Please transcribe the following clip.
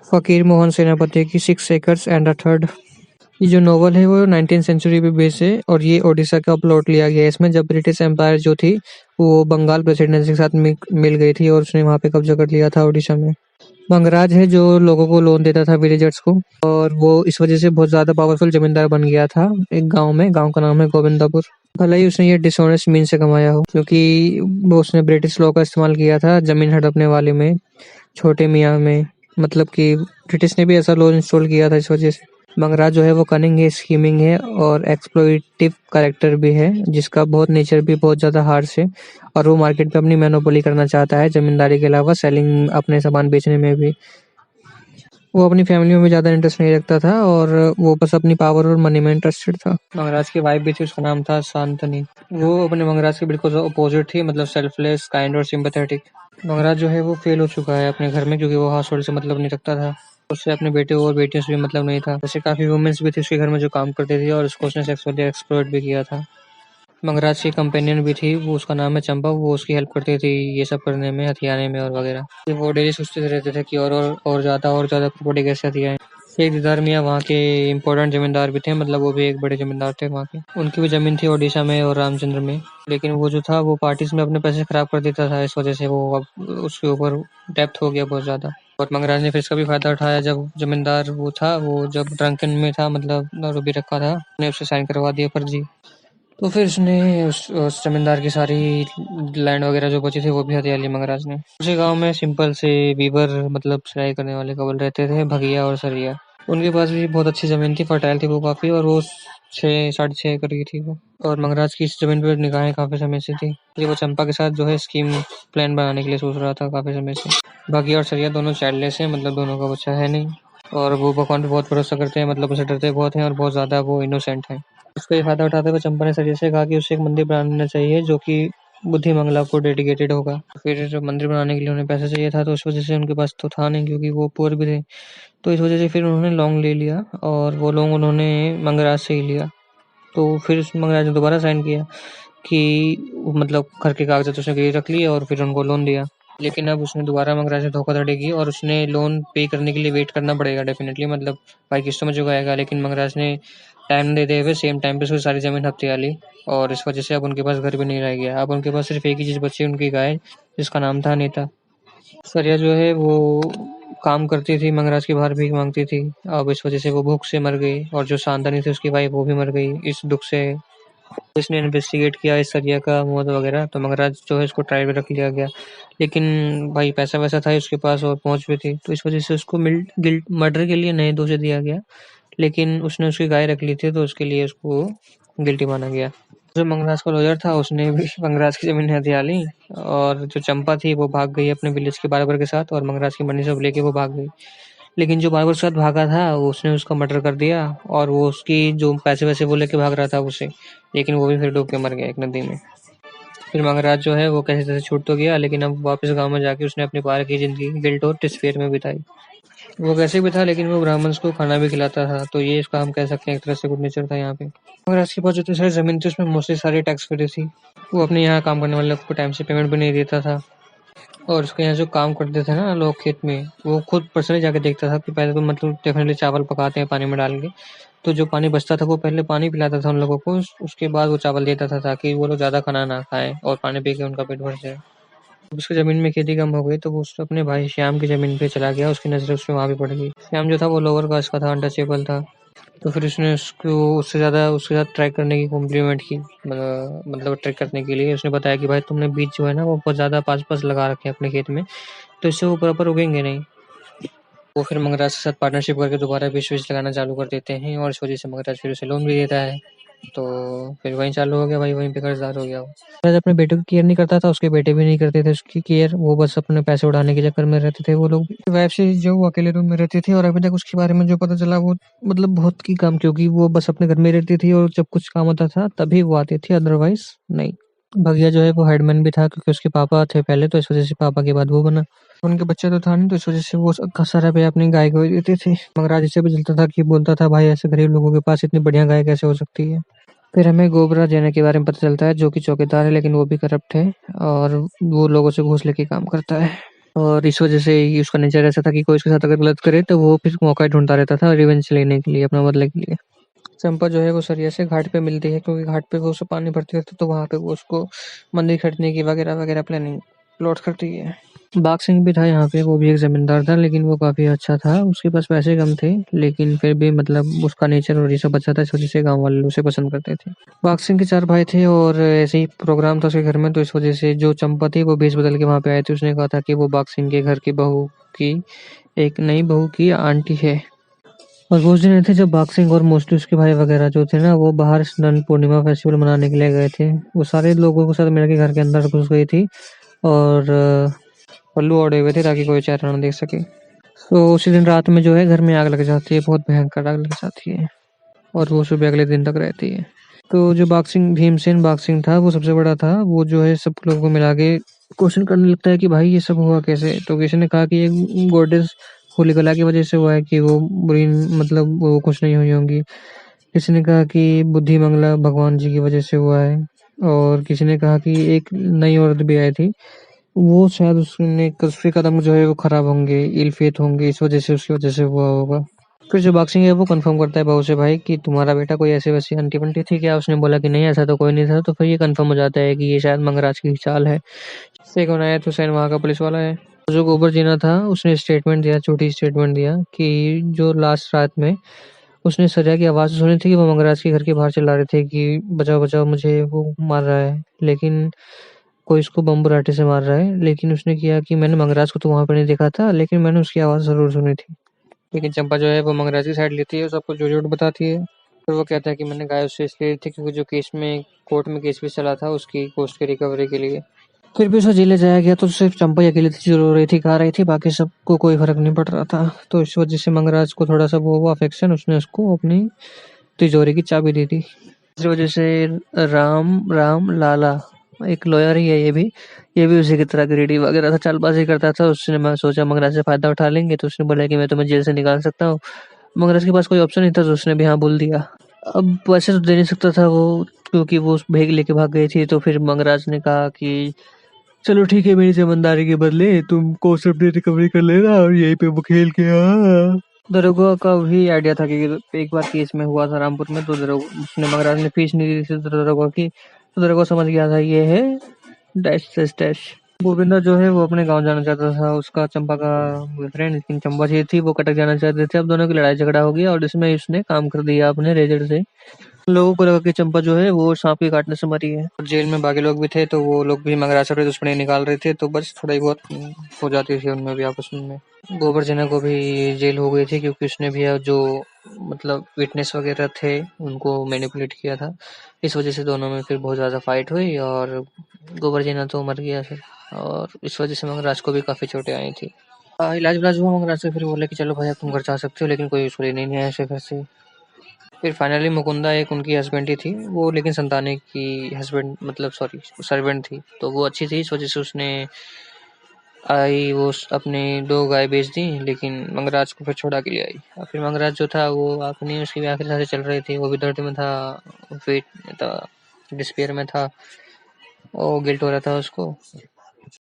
फकीर मोहन सेनापति की 6 एकर्स एंड अ थर्ड। ये जो नॉवल है वो 19th सेंचुरी पे बेस है और ये ओडिशा का प्लॉट लिया गया है इसमें, जब ब्रिटिश एम्पायर जो थी वो बंगाल प्रेसिडेंसी के साथ मिल गई थी और उसने वहाँ पे कब्जा कर लिया था ओडिशा में। मंगराज है जो लोगों को लोन देता था, विलेजर्स को, और वो इस वजह से बहुत ज्यादा पावरफुल जमींदार बन गया था एक गांव में। गांव का नाम है गोविंदापुर। भले ही उसने ये डिसऑनेस्ट मीन से कमाया हो, क्योंकि वो उसने ब्रिटिश लॉ का इस्तेमाल किया था जमीन हड़पने वाले में, छोटे मियाँ में। मतलब कि ब्रिटिश ने भी ऐसा लॉ इंस्टॉल किया था इस वजह से। मंगराज जो है वो कनिंग है, स्कीमिंग है और एक्सप्लॉइटिव कैरेक्टर भी है, जिसका बहुत नेचर भी बहुत ज्यादा हार्श है। और वो मार्केट पे अपनी मोनोपोली करना चाहता है, जमींदारी के अलावा सेलिंग, अपने सामान बेचने में भी। वो अपनी फैमिली में भी ज्यादा इंटरेस्ट नहीं रखता था और वो बस अपनी पावर और मनी में इंटरेस्टेड था। मंगराज की वाइफ भी थी, उसका नाम था शांतनी। वो अपने मंगराज के बिल्कुल अपोजिट थी, मतलब सेल्फलेस, काइंड और सिंपैथेटिक। मंगराज जो है वो फेल हो चुका है अपने घर में, क्योंकि वो हाउस होल्ड से मतलब नहीं रखता था। उससे अपने बेटे और बेटियों से भी मतलब नहीं था। वैसे काफी वुमेन्स भी थी उसके घर में जो काम करती थी और उसको उसने सेक्सुअली एक्सप्लॉइट भी किया था। मंगराज की कंपेनियन भी थी, वो उसका नाम है चंपा। वो उसकी हेल्प करती थी ये सब करने में, हथियाने में और वगैरह। वो डेली सोचते रहते थे कि और ज्यादा प्रॉपर्टी कैसे हथियाएं। शेख दीदार मियाँ वहाँ के इम्पोर्टेंट जमींदार भी थे, मतलब वो भी एक बड़े जमींदार थे वहाँ के। उनकी भी जमीन थी ओडिशा में और रामचंद्र में, लेकिन वो जो था वो पार्टीज में अपने पैसे खराब कर देता था, इस वजह से वो अब उसके ऊपर डेप्थ हो गया बहुत ज्यादा। और मंगराज ने फिर इसका भी फायदा उठाया। जब जमींदार वो था, वो जब ड्रंकन में था, मतलब दारू भी रखा था, उसने उससे साइन करवा दिया फर्जी। तो फिर उसने उस जमींदार की सारी लैंड वगैरह जो बची थी वो भी हथिया ली मंगराज ने। उसी गांव में सिंपल से वीवर, मतलब सिलाई करने वाले कबल रहते थे, भगिया और सरिया। उनके पास भी बहुत अच्छी जमीन थी, फर्टाइल थी वो काफी, और वो 6-6.5 एकड़ की थी वो। और मंगराज की इस जमीन पर निगाहें काफी समय से थी, ये वो चंपा के साथ जो है स्कीम प्लान बनाने के लिए सोच रहा था काफी समय से। भगिया और सरिया दोनों चाइल्डलेस हैं, मतलब दोनों का बच्चा है नहीं, और वो भगवान पे बहुत भरोसा करते हैं, मतलब उसे डरते बहुत हैं और बहुत ज्यादा वो इनोसेंट हैं। इसका ये फायदा उठाते हुए चंपा ने सरिया से कहा कि उसे एक मंदिर बनाना चाहिए जो कि बुद्धिमंगला को डेडिकेटेड होगा। फिर मंदिर बनाने के लिए उन्हें पैसा चाहिए था, तो उस वजह से उनके पास तो था नहीं, क्योंकि वो पुअर भी थे। तो इस वजह से फिर उन्होंने लोन ले लिया और वो लोन उन्होंने मंगराज से ही लिया। तो फिर मंगराज ने दोबारा साइन किया कि मतलब घर के कागजात उसने गिरवी रख लिए और फिर उनको लोन दिया। लेकिन अब उसने दोबारा मंगराज से धोखाधड़ी की और उसने लोन पे करने के लिए वेट करना पड़ेगा डेफिनेटली, मतलब भाई किस्तों में चुकाएगा। लेकिन मंगराज ने टाइम देते हुए सेम टाइम पे उसकी सारी जमीन हथिया ली और इस वजह से अब उनके पास घर भी नहीं रह गया। अब उनके पास सिर्फ एक ही चीज बची, उनकी गाय, जिसका नाम था अनीता। सरिया जो है वो काम करती थी, मंगराज की बाहर भीख मांगती थी। अब इस वजह से वो भूख से मर गई और जो शांतनी थी उसकी वाइफ, वो भी मर गई इस दुख से। इसने इन्वेस्टिगेट किया इस सरिया का मौत वगैरह, तो मंगराज जो है उसको ट्रायल में रख लिया गया। लेकिन भाई पैसा वैसा था उसके पास और पहुंच भी थी, तो इस वजह से उसको गिल्ट मर्डर के लिए नहीं दोषी दिया गया। लेकिन उसने उसकी गाय रख ली थी, तो उसके लिए उसको गिल्टी माना गया। जो मंगराज का लॉयर था उसने भी मंगराज की जमीन हथिया ली, और जो चंपा थी वो भाग गई अपने विलेज के बार्बर के साथ और मंगराज की मनी सब लेके वो भाग गई। लेकिन जो बार्बर के साथ भागा था उसने उसका मर्डर कर दिया और वो उसकी जो पैसे वैसे वो लेके भाग रहा था उसे, लेकिन वो भी फिर डूब के मर गया एक नदी में। फिर मंगराज जो है वो कैसे तैसे छूट तो गया, लेकिन अब वापस गांव में जाके उसने अपनी पार की जिंदगी गिल्ट और डिस्पेयर में बिताई। वो कैसे भी था, लेकिन वो ब्राह्मण्स को खाना भी खिलाता था, तो ये इसका हम कह सकते हैं एक तरह से गुड नेचर था यहाँ पे। मगर इसके पास जितनी सारी जमीन थी उसमें मोस्टली सारी टैक्स फ्री थी। वो अपने यहाँ काम करने वाले लोग को टाइम से पेमेंट भी नहीं देता था। और उसके यहाँ जो काम करते थे ना लोग खेत में, वो खुद पर्सनली जाके देखता था कि पहले तो मतलब डेफिनेटली चावल पकाते हैं पानी में डाल के, तो जो पानी बचता था वो पहले पानी पिलाता था उन लोगों को, उसके बाद वो चावल देता था ताकि वो लोग ज्यादा खाना ना खाएं और पानी पी के उनका पेट भर जाए। जब उसकी जमीन में खेती कम हो गई तो वो अपने भाई श्याम की जमीन पे चला गया, उसकी नजर उसमें वहां भी पड़ गई। श्याम जो था वो लोअर कास्ट का था, अनटचेबल था। तो फिर उसने उसको उससे ज़्यादा उसके साथ ट्राई करने की कॉम्प्लीमेंट की, मतलब ट्राई करने के लिए उसने बताया कि भाई तुमने बीज जो है ना वो बहुत ज़्यादा पास पास लगा रखे हैं अपने खेत में, तो इससे वो प्रॉपर उगेंगे नहीं। वो फिर मंगराज के साथ पार्टनरशिप करके दोबारा बीज लगाना चालू कर देते हैं और इस वजह से मंगराज फिर उसे लोन भी देता है। तो फिर वहीं चालू हो गया भाई, वहीं पे कर्जदार हो गया वो। मंगराज अपने बेटे की केयर नहीं करता था, उसके बेटे भी नहीं करते थे उसकी केयर, वो बस अपने पैसे उड़ाने के चक्कर में रहते थे वो लोग। वाइफ से जो वो अकेले रूम में रहती थी और अभी तक उसके बारे में जो पता चला वो मतलब बहुत ही कम, क्योंकि वो बस अपने घर में रहती थी और जब कुछ काम होता था तभी वो आती थी, अदरवाइज नहीं। भैया जो है वो हेडमैन भी था, क्योंकि उसके पापा थे पहले, तो इस वजह से पापा के बाद वो बना। उनके बच्चे तो था नहीं, तो इस वजह से वो सारा पे अपनी गाय को ही देते थे। मंगराज इसे भी जलता था कि बोलता था भाई ऐसे गरीब लोगों के पास इतनी बढ़िया गाय कैसे हो सकती है। फिर हमें गोबरा जेना के बारे में पता चलता है, जो कि चौकीदार है लेकिन वो भी करप्ट है और वो लोगों से घूस लेके काम करता है। और इस वजह से ही उसका नेचर ऐसा था कि कोई उसके साथ अगर गलत करे तो वो फिर मौका ही ढूंढता रहता था रिवेंज लेने के लिए, अपना बदले के लिए। चंपा जो है वो सरिया से घाट पे मिलती है, क्योंकि घाट पे वो उसे पानी भरती रहती है, तो वहां पे वो उसको मंदिर खरीदने की वगैरह वगैरह प्लानिंग प्लॉट करती है। बाघ सिंह भी था यहाँ पे, वो भी एक जमींदार था, लेकिन वो काफी अच्छा था। उसके पास पैसे कम थे, लेकिन फिर भी मतलब उसका नेचर और ये सब अच्छा था, इस वजह से गांव वाले उसे पसंद करते थे। बाघ सिंह के 4 भाई थे और ऐसे ही प्रोग्राम था उसके घर में, तो इस वजह से जो चंपा थी वो भेष बदल के वहां पे आई थी। उसने कहा था कि वो बाघ सिंह के घर की बहू की, एक नई बहू की आंटी है। और वो उस दिन थे जब बाघ सिंह और मोस्टली उसके भाई वगैरह जो थे ना, वो बाहर स्नान पूर्णिमा फेस्टिवल मनाने के लिए गए थे। वो सारे लोगों के साथ मिलकर घर के अंदर घुस गई थी और पल्लू ओढ़े हुए थे ताकि कोई चेहरा ना देख सके। तो उसी दिन रात में जो है घर में आग लग जाती है, बहुत भयंकर आग लग जाती है, और वो सुबह अगले दिन तक रहती है। तो जो बाघ सिंह, भीमसेन बाघ सिंह था, वो सबसे बड़ा था। वो जो है सब लोगों को मिला के क्वेश्चन करने लगता है कि भाई ये सब हुआ कैसे। तो किसी ने कहा कि ये गॉडेस होलिका की वजह से हुआ है, कि वो बुरी मतलब वो कुछ नहीं हुई होंगी। किसी ने कहा कि बुद्धि मंगला भगवान जी की वजह से हुआ है, और किसी ने कहा कि एक नई औरत भी आई थी, वो शायद उसने उसके कदम जो है वो खराब होंगे, इल फेथ होंगे, इस वजह से उसकी वजह से हुआ होगा। फिर जो बॉक्सिंग है वो कंफर्म करता है बहू से, भाई कि तुम्हारा बेटा कोई ऐसे वैसी आंटी बंटी थी क्या। उसने बोला कि नहीं ऐसा तो कोई नहीं था। तो फिर ये कंफर्म हो जाता है कि ये शायद मंगराज की चाल है। शेख इनायत हुसैन वहाँ का पुलिस वाला है। जो गोबर जीना था उसने स्टेटमेंट दिया, छोटी स्टेटमेंट दिया कि जो लास्ट रात में उसने सरिया की आवाज सुनी थी कि वो मंगराज के घर के बाहर चिल्ला रहे थे कि बचाओ बचाओ मुझे, वो मार रहा है, लेकिन कोई इसको बम बुराटे से मार रहा है। लेकिन उसने किया कि मैंने मंगराज को तो वहां पर नहीं देखा था, लेकिन मैंने उसकी आवाज जरूर सुनी थी। लेकिन चंपा जो है वो मंगराज की साइड लेती है, सबको झूठ बताती है। फिर वो कहता है कि मैंने गाय उससे इसलिए ली थी क्योंकि जो केस में कोर्ट में केस भी चला था उसकी कोस्ट की रिकवरी के लिए। फिर भी उसे जेल ले जाया गया, तो सिर्फ चंपा ही अकेली थी जो रो रही थी, गा रही थी, बाकी सबको कोई फर्क नहीं पड़ रहा था। तो इस वजह से मंगराज को थोड़ा सा वो हुआ अफेक्शन, उसने उसको अपनी तिजोरी की चाबी दी थी। इस वजह से राम राम लाला, एक लॉयर ही है ये भी उसी की तरह ग्रेडी वगैरह था, चालबाजी करता था। उसने मैं सोचा मंगराज से फायदा उठा लेंगे, तो उसने बोला कि मैं तुम्हें जेल से निकाल सकता हूँ। मंगराज के पास कोई ऑप्शन नहीं था, तो उसने भी हाँ बोल दिया। अब वैसे तो दे नहीं सकता था वो, क्योंकि वो भेग लेके भाग गई थी। तो फिर मंगराज ने कहा कि चलो ठीक है, मेरी जमींदारी के बदले तुम कोर्स अपनी रिकवरी कर लेना और यहीं पे वो खेल के दरोगा का भी आइडिया था कि एक बार केस में हुआ था रामपुर में, तो दरोगा उसने मगराज ने फीस नहीं दी थी दरोगा की, तो दरोगा समझ गया था ये है डैश डैश डैश। गोविंदा जो है वो अपने गांव जाना चाहता था, उसका चंपा का बॉयफ्रेंड, लेकिन चंपा जी थी वो कटक जाना चाहते थे। अब दोनों की लड़ाई झगड़ा हो गया और इसमें उसने काम कर दिया अपने रेजर से। लोगों को लगा कि चंपा जो है वो सांप के काटने से मरी है। और जेल में बाकी लोग भी थे, तो वो लोग भी मंगराज से दुश्मनी निकाल रहे थे, तो बस थोड़ा ही बहुत हो जाती थी उनमें भी आपस में। गोबर जना को भी जेल हो गई थी, क्योंकि उसने भी जो मतलब विटनेस वगैरह थे उनको मैनिपुलेट किया था। इस वजह से दोनों में फिर बहुत ज़्यादा फाइट हुई और गोबर जना तो मर गया फिर। और इस वजह से मंगराज को भी काफ़ी चोटें आई थी। इलाज विलाज हुआ मंगराज से, फिर बोले कि चलो भाई अब तुम घर जा सकते हो, लेकिन कोई सुनी नहीं आया ऐसे घर से। फिर फाइनली मुकुंदा एक उनकी हस्बैंड ही थी वो, लेकिन संताने की हस्बैंड मतलब सॉरी सर्वेंट थी, तो वो अच्छी थी। इस वजह से उसने आई वो अपनी 2 गाय बेच दी, लेकिन मंगराज को फिर छोड़ा के लिए आई। और फिर मंगराज जो था वो अपनी उसकी भी आखिरी सांसें चल रही थी, वो भी दर्द में था, वेट में था, डिस्पेयर में था, और गिल्ट हो रहा था उसको।